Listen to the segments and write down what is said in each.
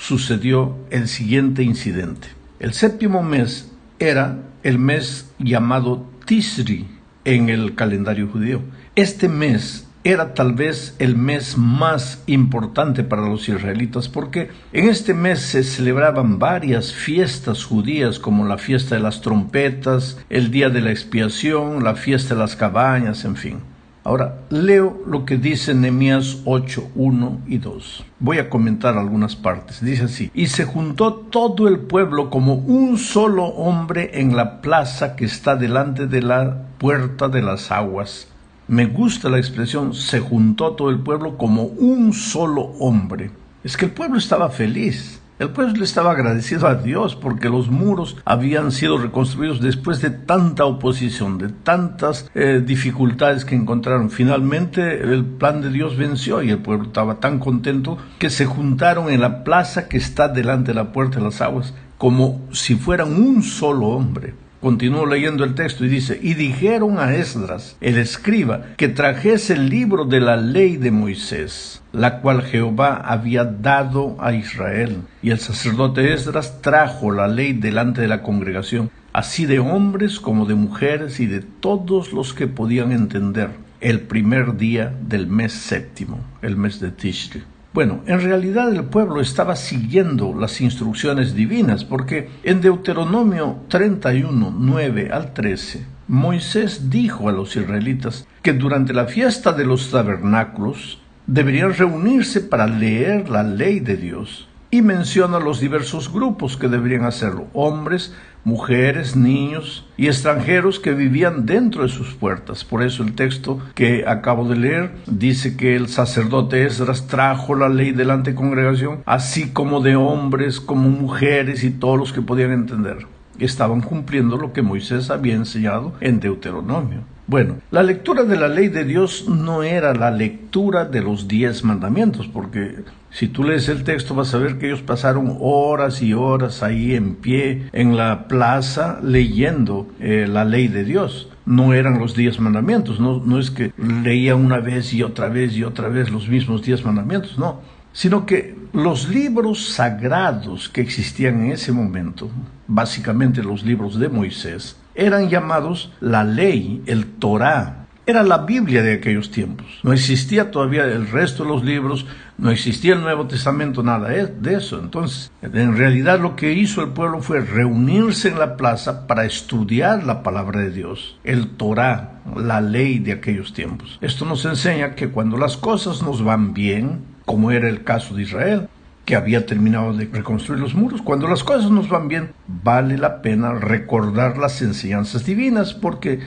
sucedió el siguiente incidente. El séptimo mes era el mes llamado Tishri en el calendario judío. Este mes era tal vez el mes más importante para los israelitas porque en este mes se celebraban varias fiestas judías como la fiesta de las trompetas, el día de la expiación, la fiesta de las cabañas, en fin. Ahora, leo lo que dice Nehemías 8, 1 y 2. Voy a comentar algunas partes. Dice así: y se juntó todo el pueblo como un solo hombre en la plaza que está delante de la puerta de las aguas. Me gusta la expresión, se juntó todo el pueblo como un solo hombre. Es que el pueblo estaba feliz. El pueblo estaba agradecido a Dios porque los muros habían sido reconstruidos después de tanta oposición, de tantas dificultades que encontraron. Finalmente el plan de Dios venció y el pueblo estaba tan contento que se juntaron en la plaza que está delante de la puerta de las aguas como si fueran un solo hombre. Continúo leyendo el texto y dice: y dijeron a Esdras, el escriba, que trajese el libro de la ley de Moisés, la cual Jehová había dado a Israel. Y el sacerdote Esdras trajo la ley delante de la congregación, así de hombres como de mujeres y de todos los que podían entender, el primer día del mes séptimo, el mes de Tishri. Bueno, en realidad el pueblo estaba siguiendo las instrucciones divinas, porque en Deuteronomio 31, 9 al 13, Moisés dijo a los israelitas que durante la fiesta de los tabernáculos deberían reunirse para leer la ley de Dios, y menciona los diversos grupos que deberían hacerlo: hombres, mujeres, niños y extranjeros que vivían dentro de sus puertas. Por eso el texto que acabo de leer dice que el sacerdote Esdras trajo la ley delante de la congregación, así como de hombres, como mujeres y todos los que podían entender. Estaban cumpliendo lo que Moisés había enseñado en Deuteronomio. Bueno, la lectura de la ley de Dios no era la lectura de los 10 mandamientos, porque si tú lees el texto vas a ver que ellos pasaron horas y horas ahí en pie en la plaza leyendo la ley de Dios. No eran los 10 mandamientos, no es que leían una vez y otra vez y otra vez los mismos 10 mandamientos, no, sino que los libros sagrados que existían en ese momento, básicamente los libros de Moisés, eran llamados la ley, el Torá. Era la Biblia de aquellos tiempos. No existía todavía el resto de los libros, no existía el Nuevo Testamento, nada de eso. Entonces, en realidad lo que hizo el pueblo fue reunirse en la plaza para estudiar la palabra de Dios, el Torá, la ley de aquellos tiempos. Esto nos enseña que cuando las cosas nos van bien, como era el caso de Israel, que había terminado de reconstruir los muros, cuando las cosas nos van bien, vale la pena recordar las enseñanzas divinas, porque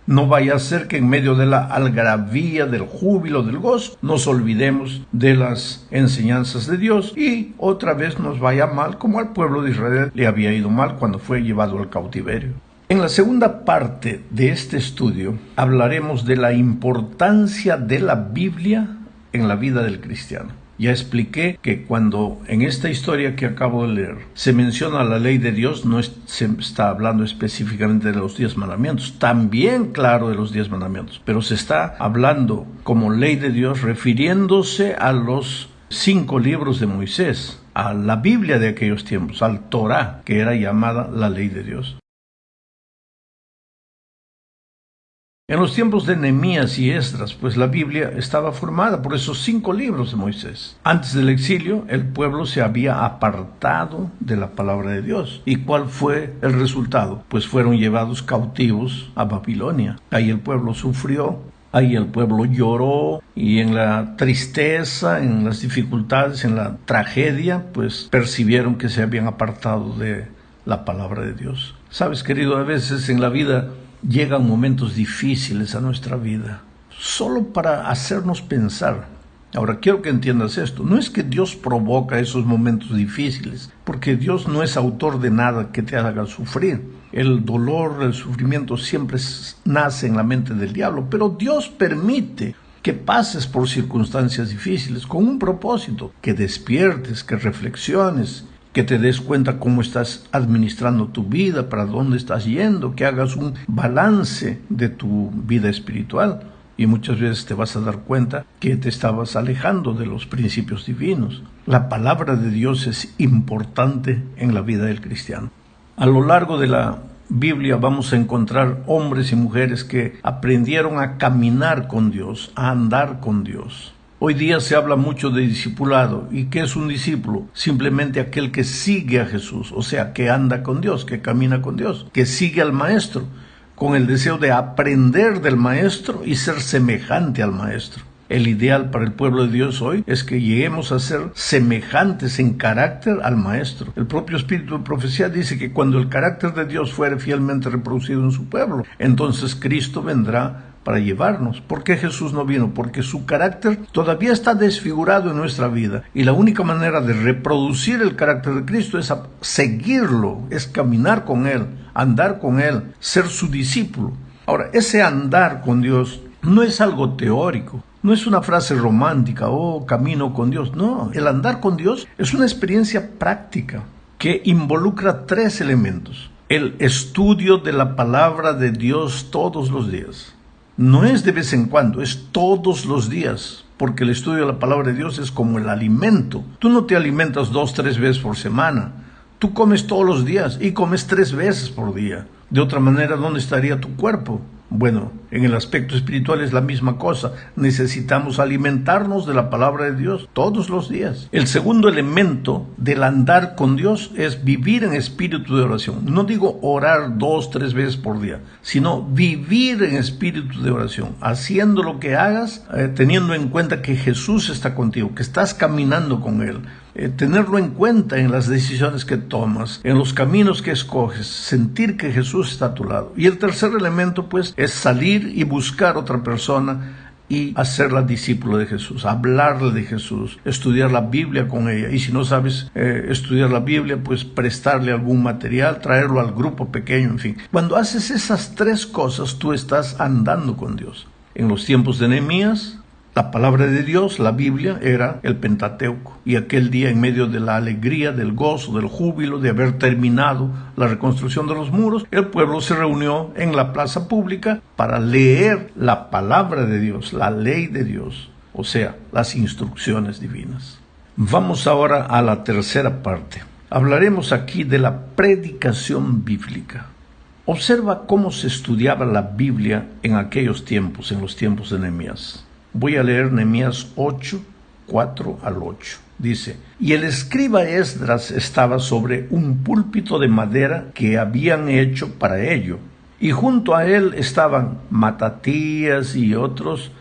no vaya a ser que en medio de la algarabía, del júbilo, del gozo, nos olvidemos de las enseñanzas de Dios y otra vez nos vaya mal, como al pueblo de Israel le había ido mal cuando fue llevado al cautiverio. En la segunda parte de este estudio hablaremos de la importancia de la Biblia en la vida del cristiano. Ya expliqué que cuando en esta historia que acabo de leer se menciona la ley de Dios, no se está hablando específicamente de los 10 mandamientos, también claro de los 10 mandamientos, pero se está hablando como ley de Dios refiriéndose a los 5 libros de Moisés, a la Biblia de aquellos tiempos, al Torá, que era llamada la ley de Dios. En los tiempos de Nehemías y Esdras, pues la Biblia estaba formada por esos 5 libros de Moisés. Antes del exilio, el pueblo se había apartado de la palabra de Dios. ¿Y cuál fue el resultado? Pues fueron llevados cautivos a Babilonia. Ahí el pueblo sufrió, ahí el pueblo lloró, y en la tristeza, en las dificultades, en la tragedia, pues percibieron que se habían apartado de la palabra de Dios. Sabes, querido, a veces en la vida llegan momentos difíciles a nuestra vida, solo para hacernos pensar. Ahora, quiero que entiendas esto. No es que Dios provoca esos momentos difíciles, porque Dios no es autor de nada que te haga sufrir. El dolor, el sufrimiento siempre nace en la mente del diablo, pero Dios permite que pases por circunstancias difíciles con un propósito, que despiertes, que reflexiones, que te des cuenta cómo estás administrando tu vida, para dónde estás yendo, que hagas un balance de tu vida espiritual. y muchas veces te vas a dar cuenta que te estabas alejando de los principios divinos. La palabra de Dios es importante en la vida del cristiano. A lo largo de la Biblia vamos a encontrar hombres y mujeres que aprendieron a caminar con Dios, a andar con Dios. Hoy día se habla mucho de discipulado. ¿Y qué es un discípulo? Simplemente aquel que sigue a Jesús, o sea, que anda con Dios, que camina con Dios, que sigue al Maestro, con el deseo de aprender del Maestro y ser semejante al Maestro. El ideal para el pueblo de Dios hoy es que lleguemos a ser semejantes en carácter al Maestro. El propio Espíritu de Profecía dice que cuando el carácter de Dios fuere fielmente reproducido en su pueblo, entonces Cristo vendrá para llevarnos. ¿Por qué Jesús no vino? Porque su carácter todavía está desfigurado en nuestra vida. Y la única manera de reproducir el carácter de Cristo es seguirlo, es caminar con Él, andar con Él, ser su discípulo. Ahora, ese andar con Dios no es algo teórico. No es una frase romántica, camino con Dios. No, el andar con Dios es una experiencia práctica que involucra 3 elementos. El estudio de la palabra de Dios todos los días. No es de vez en cuando, es todos los días, porque el estudio de la palabra de Dios es como el alimento. Tú no te alimentas 2-3 veces por semana. Tú comes todos los días y comes 3 veces por día. De otra manera, ¿dónde estaría tu cuerpo? Bueno, en el aspecto espiritual es la misma cosa. Necesitamos alimentarnos de la palabra de Dios todos los días. El segundo elemento del andar con Dios es vivir en espíritu de oración. No digo orar 2-3 veces por día, sino vivir en espíritu de oración, haciendo lo que hagas, teniendo en cuenta que Jesús está contigo, que estás caminando con Él. Tenerlo en cuenta en las decisiones que tomas, en los caminos que escoges, sentir que Jesús está a tu lado. Y el tercer elemento, pues, es salir y buscar otra persona y hacerla discípulo de Jesús, hablarle de Jesús, estudiar la Biblia con ella. Y si no sabes estudiar la Biblia, pues prestarle algún material, traerlo al grupo pequeño, en fin. Cuando haces esas 3 cosas, tú estás andando con Dios. En los tiempos de Nehemías, la palabra de Dios, la Biblia, era el Pentateuco. Y aquel día, en medio de la alegría, del gozo, del júbilo de haber terminado la reconstrucción de los muros, el pueblo se reunió en la plaza pública para leer la palabra de Dios, la ley de Dios, o sea, las instrucciones divinas. Vamos ahora a la tercera parte. Hablaremos aquí de la predicación bíblica. Observa cómo se estudiaba la Biblia en aquellos tiempos, en los tiempos de Nehemías. Voy a leer Nehemías 8, 4 al 8. Dice: y el escriba Esdras estaba sobre un púlpito de madera que habían hecho para ello, y junto a él estaban Matatías y otros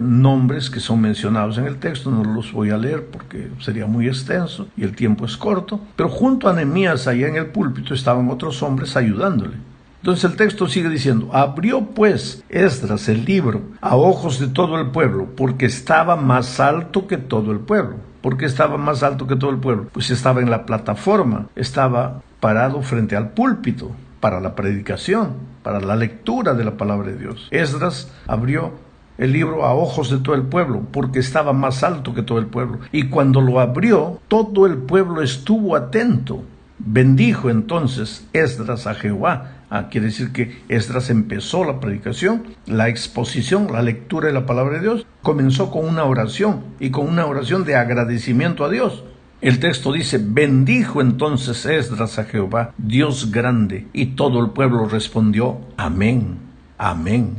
nombres que son mencionados en el texto. No los voy a leer porque sería muy extenso y el tiempo es corto, pero junto a Nehemías allá en el púlpito estaban otros hombres ayudándole. Entonces el texto sigue diciendo: abrió pues Esdras el libro a ojos de todo el pueblo, porque estaba más alto que todo el pueblo. ¿Por qué estaba más alto que todo el pueblo? Pues estaba en la plataforma, estaba parado frente al púlpito para la predicación, para la lectura de la palabra de Dios. Esdras abrió el libro a ojos de todo el pueblo, porque estaba más alto que todo el pueblo. Y cuando lo abrió, todo el pueblo estuvo atento. Bendijo entonces Esdras a Jehová. Quiere decir que Esdras empezó la predicación, la exposición, la lectura de la palabra de Dios. Comenzó con una oración, y con una oración de agradecimiento a Dios. El texto dice: bendijo entonces Esdras a Jehová, Dios grande, y todo el pueblo respondió: amén, amén,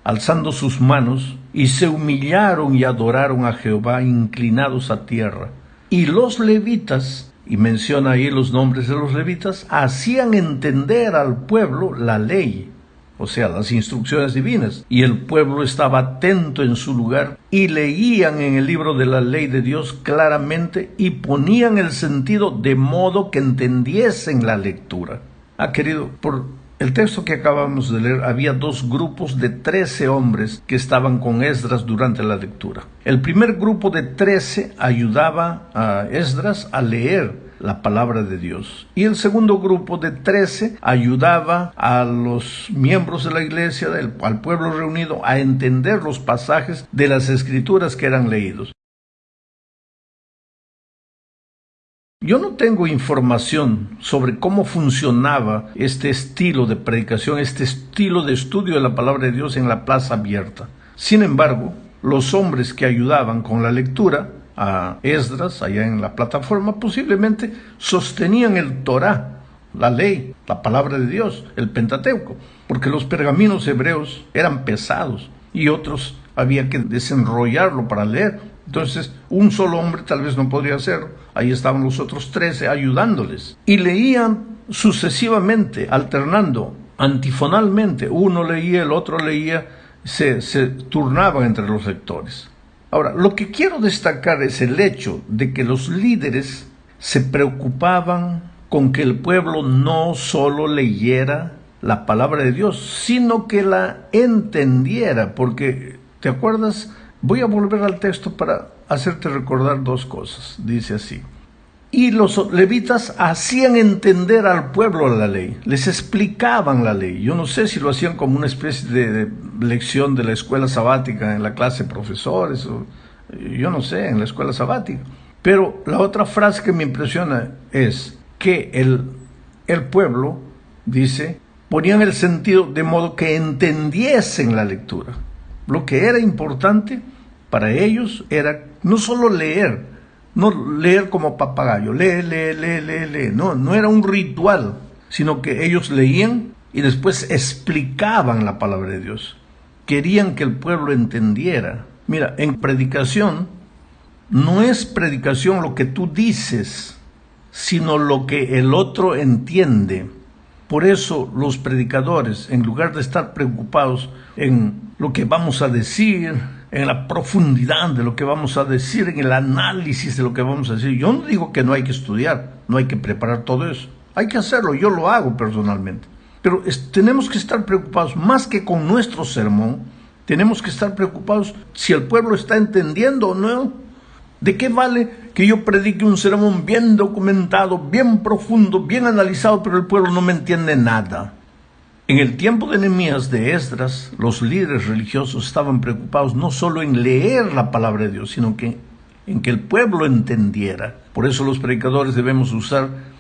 alzando sus manos, y se humillaron y adoraron a Jehová, inclinados a tierra. Y los levitas, y menciona ahí los nombres de los levitas, hacían entender al pueblo la ley, o sea, las instrucciones divinas, y el pueblo estaba atento en su lugar, y leían en el libro de la ley de Dios claramente, y ponían el sentido de modo que entendiesen la lectura. Querido, por el texto que acabamos de leer, había 2 grupos de 13 hombres que estaban con Esdras durante la lectura. El primer grupo de 13 ayudaba a Esdras a leer la palabra de Dios, y el segundo grupo de 13 ayudaba a los miembros de la iglesia, al pueblo reunido, a entender los pasajes de las escrituras que eran leídos. Yo no tengo información sobre cómo funcionaba este estilo de predicación, este estilo de estudio de la palabra de Dios en la plaza abierta. Sin embargo, los hombres que ayudaban con la lectura a Esdras, allá en la plataforma, posiblemente sostenían el Torá, la ley, la palabra de Dios, el Pentateuco, porque los pergaminos hebreos eran pesados y otros había que desenrollarlo para leer. Entonces, un solo hombre tal vez no podría hacerlo. Ahí estaban los otros 13 ayudándoles. Y leían sucesivamente, alternando, antifonalmente. Uno leía, el otro leía, se turnaban entre los lectores. Ahora, lo que quiero destacar es el hecho de que los líderes se preocupaban con que el pueblo no solo leyera la palabra de Dios, sino que la entendiera, porque, ¿te acuerdas? Voy a volver al texto para hacerte recordar dos cosas. Dice así: y los levitas hacían entender al pueblo la ley, les explicaban la ley. Yo no sé si lo hacían como una especie de lección de la escuela sabática en la clase de profesores, o yo no sé, en la escuela sabática. Pero la otra frase que me impresiona es que el pueblo, dice, ponían el sentido de modo que entendiesen la lectura. Lo que era importante para ellos era no solo leer, no leer como papagayo, lee. No era un ritual, sino que ellos leían y después explicaban la palabra de Dios. Querían que el pueblo entendiera. Mira, en predicación, no es predicación lo que tú dices, sino lo que el otro entiende. Por eso los predicadores, en lugar de estar preocupados en lo que vamos a decir, en la profundidad de lo que vamos a decir, en el análisis de lo que vamos a decir. Yo no digo que no hay que estudiar, no hay que preparar todo eso. Hay que hacerlo, yo lo hago personalmente. Pero tenemos que estar preocupados más que con nuestro sermón. Tenemos que estar preocupados si el pueblo está entendiendo o no. ¿De qué vale que yo predique un sermón bien documentado, bien profundo, bien analizado, pero el pueblo no me entiende nada? En el tiempo de Nehemías, de Esdras, los líderes religiosos estaban preocupados no solo en leer la palabra de Dios, sino en que el pueblo entendiera. Por eso los predicadores debemos usar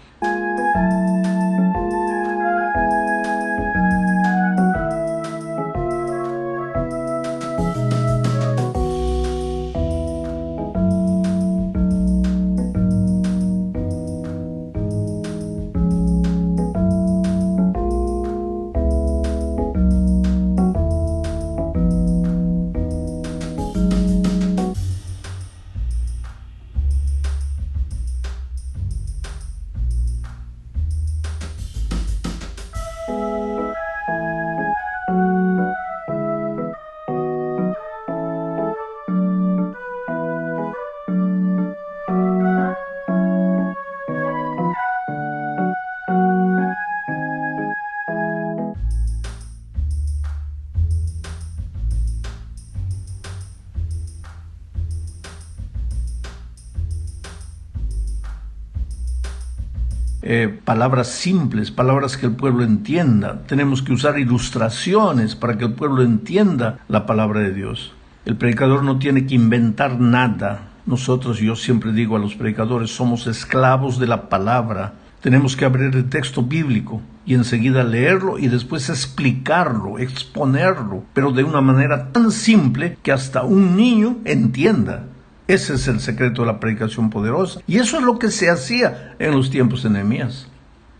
palabras simples, palabras que el pueblo entienda. Tenemos que usar ilustraciones para que el pueblo entienda la palabra de Dios. El predicador no tiene que inventar nada. Nosotros, yo siempre digo a los predicadores, somos esclavos de la palabra. Tenemos que abrir el texto bíblico y enseguida leerlo y después explicarlo, exponerlo, pero de una manera tan simple que hasta un niño entienda. Ese es el secreto de la predicación poderosa. Y eso es lo que se hacía en los tiempos de Nehemías.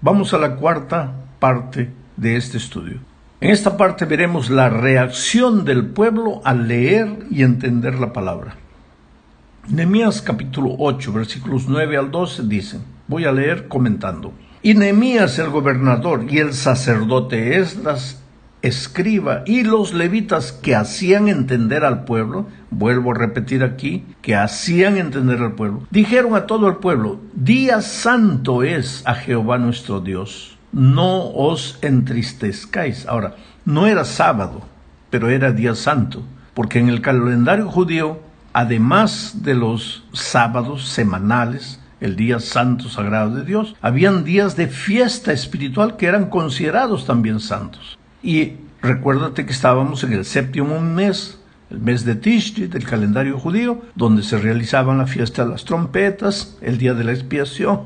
Vamos a la cuarta parte de este estudio. En esta parte veremos la reacción del pueblo al leer y entender la palabra. Nehemías capítulo 8, versículos 9 al 12 dicen, voy a leer comentando. Y Nehemías el gobernador y el sacerdote Esdras, escriba, y los levitas que hacían entender al pueblo, vuelvo a repetir aquí, que hacían entender al pueblo, dijeron a todo el pueblo, día santo es a Jehová nuestro Dios, no os entristezcáis. Ahora, no era sábado, pero era día santo, porque en el calendario judío, además de los sábados semanales, el día santo sagrado de Dios, habían días de fiesta espiritual que eran considerados también santos. Y recuérdate que estábamos en el séptimo mes, el mes de Tishri, del calendario judío, donde se realizaban la fiesta de las trompetas, el día de la expiación,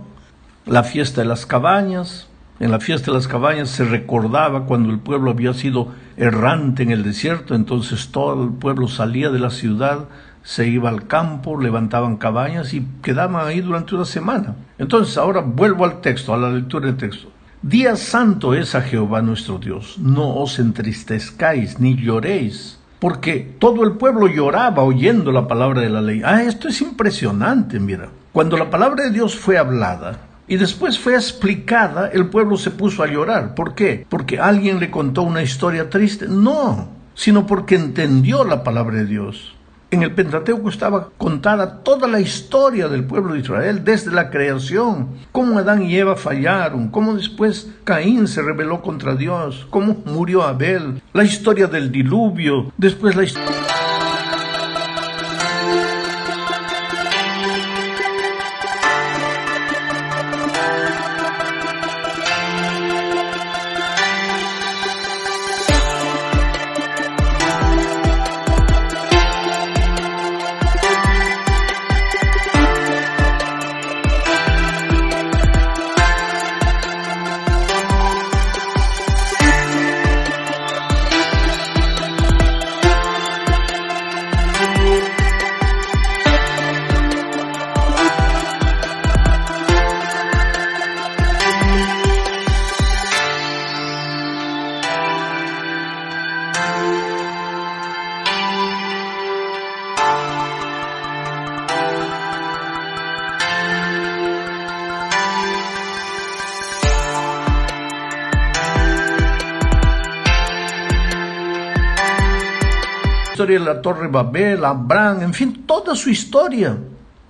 la fiesta de las cabañas, En la fiesta de las cabañas se recordaba cuando el pueblo había sido errante en el desierto, entonces todo el pueblo salía de la ciudad, se iba al campo, levantaban cabañas y quedaban ahí durante una semana. Entonces ahora vuelvo al texto, a la lectura del texto. Día santo es a Jehová nuestro Dios, no os entristezcáis ni lloréis, porque todo el pueblo lloraba oyendo la palabra de la ley. Esto es impresionante, mira. Cuando la palabra de Dios fue hablada y después fue explicada, el pueblo se puso a llorar. ¿Por qué? ¿Porque alguien le contó una historia triste? No, sino porque entendió la palabra de Dios. En el Pentateuco estaba contada toda la historia del pueblo de Israel, desde la creación, cómo Adán y Eva fallaron, cómo después Caín se rebeló contra Dios, cómo murió Abel, la historia del diluvio, después la historia... de la Torre Babel, Abraham, en fin, toda su historia.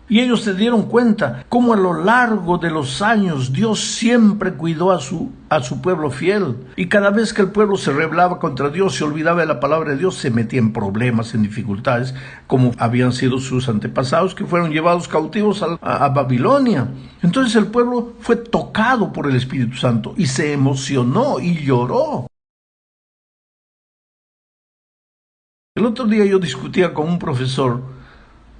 Y ellos se dieron cuenta cómo a lo largo de los años Dios siempre cuidó a su pueblo fiel. Y cada vez que el pueblo se rebelaba contra Dios, se olvidaba de la palabra de Dios, se metía en problemas, en dificultades, como habían sido sus antepasados que fueron llevados cautivos a Babilonia. Entonces el pueblo fue tocado por el Espíritu Santo y se emocionó y lloró. El otro día yo discutía con un profesor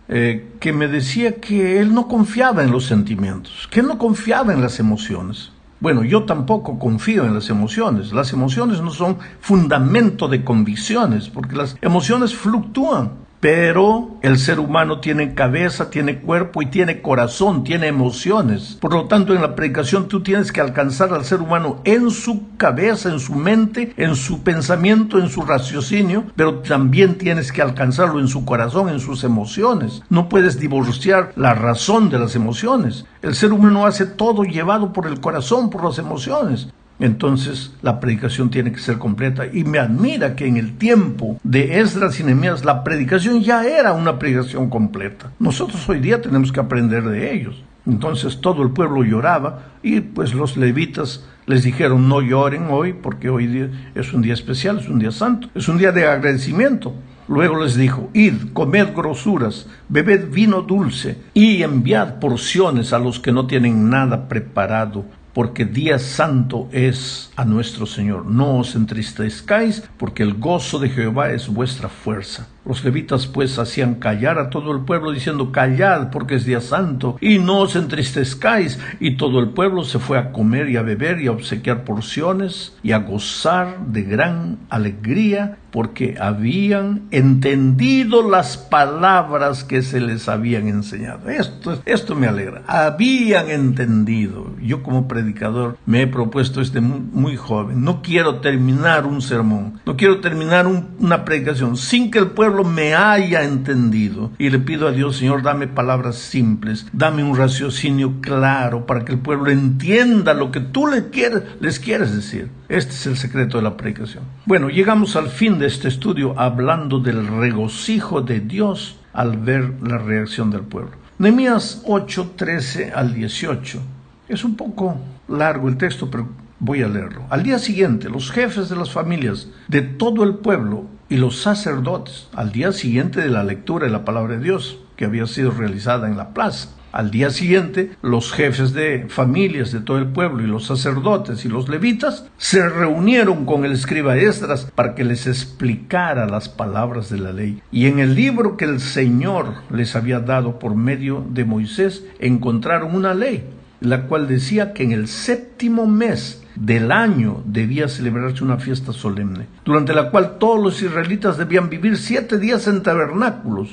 que me decía que él no confiaba en los sentimientos, que él no confiaba en las emociones. Bueno, yo tampoco confío en las emociones. Las emociones no son fundamento de convicciones, porque las emociones fluctúan. Pero el ser humano tiene cabeza, tiene cuerpo y tiene corazón, tiene emociones. Por lo tanto, en la predicación tú tienes que alcanzar al ser humano en su cabeza, en su mente, en su pensamiento, en su raciocinio, pero también tienes que alcanzarlo en su corazón, en sus emociones. No puedes divorciar la razón de las emociones. El ser humano hace todo llevado por el corazón, por las emociones. Entonces la predicación tiene que ser completa, y me admira que en el tiempo de Esdras y Nehemías la predicación ya era una predicación completa. Nosotros hoy día tenemos que aprender de ellos. Entonces todo el pueblo lloraba y pues los levitas les dijeron: no lloren hoy, porque hoy día es un día especial, es un día santo, es un día de agradecimiento. Luego les dijo: id, comed grosuras, bebed vino dulce y enviad porciones a los que no tienen nada preparado, porque día santo es a nuestro Señor. No os entristezcáis, porque el gozo de Jehová es vuestra fuerza. Los levitas pues hacían callar a todo el pueblo, diciendo: callad, porque es día santo, y no os entristezcáis. Y todo el pueblo se fue a comer y a beber y a obsequiar porciones y a gozar de gran alegría, porque habían entendido las palabras que se les habían enseñado. Esto me alegra. Habían entendido. Yo como predicador me he propuesto muy joven. No quiero terminar un sermón, no quiero terminar una predicación sin que el pueblo me haya entendido. Y le pido a Dios: Señor, dame palabras simples, dame un raciocinio claro para que el pueblo entienda lo que tú les quieres decir. Este es el secreto de la predicación. Bueno, llegamos al fin de este estudio hablando del regocijo de Dios al ver la reacción del pueblo. Nehemías 8, 13 al 18. Es un poco largo el texto, pero voy a leerlo. Al día siguiente, los jefes de las familias de todo el pueblo y los sacerdotes, al día siguiente de la lectura de la palabra de Dios, que había sido realizada en la plaza, al día siguiente, los jefes de familias de todo el pueblo y los sacerdotes y los levitas se reunieron con el escriba Esdras para que les explicara las palabras de la ley. Y en el libro que el Señor les había dado por medio de Moisés encontraron una ley la cual decía que en el 7º mes del año debía celebrarse una fiesta solemne, durante la cual todos los israelitas debían vivir 7 días en tabernáculos.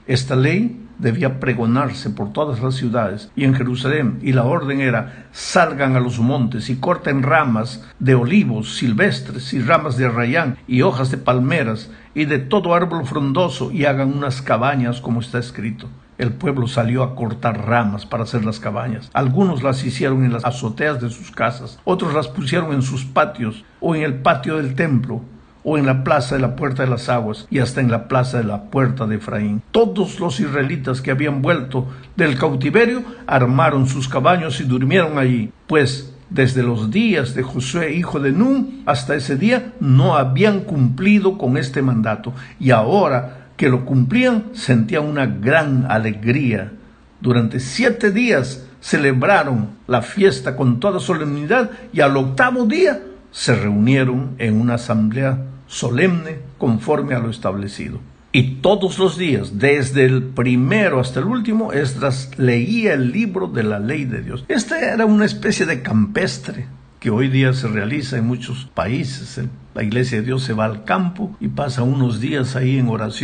Esta ley debía pregonarse por todas las ciudades y en Jerusalén, y la orden era: salgan a los montes y corten ramas de olivos silvestres y ramas de arrayán y hojas de palmeras y de todo árbol frondoso, y hagan unas cabañas como está escrito. El pueblo salió a cortar ramas para hacer las cabañas. Algunos las hicieron en las azoteas de sus casas, otros las pusieron en sus patios, o en el patio del templo, o en la plaza de la puerta de las aguas, y hasta en la plaza de la puerta de Efraín. Todos los israelitas que habían vuelto del cautiverio armaron sus cabañas y durmieron allí, pues desde los días de Josué hijo de Nun hasta ese día no habían cumplido con este mandato, y ahora que lo cumplían sentían una gran alegría. Durante 7 días celebraron la fiesta con toda solemnidad, y al 8º día se reunieron en una asamblea solemne conforme a lo establecido. Y todos los días, desde el primero hasta el último, Esdras leía el libro de la ley de Dios. Esta era una especie de campestre que hoy día se realiza en muchos países. La Iglesia de Dios se va al campo y pasa unos días ahí en oración.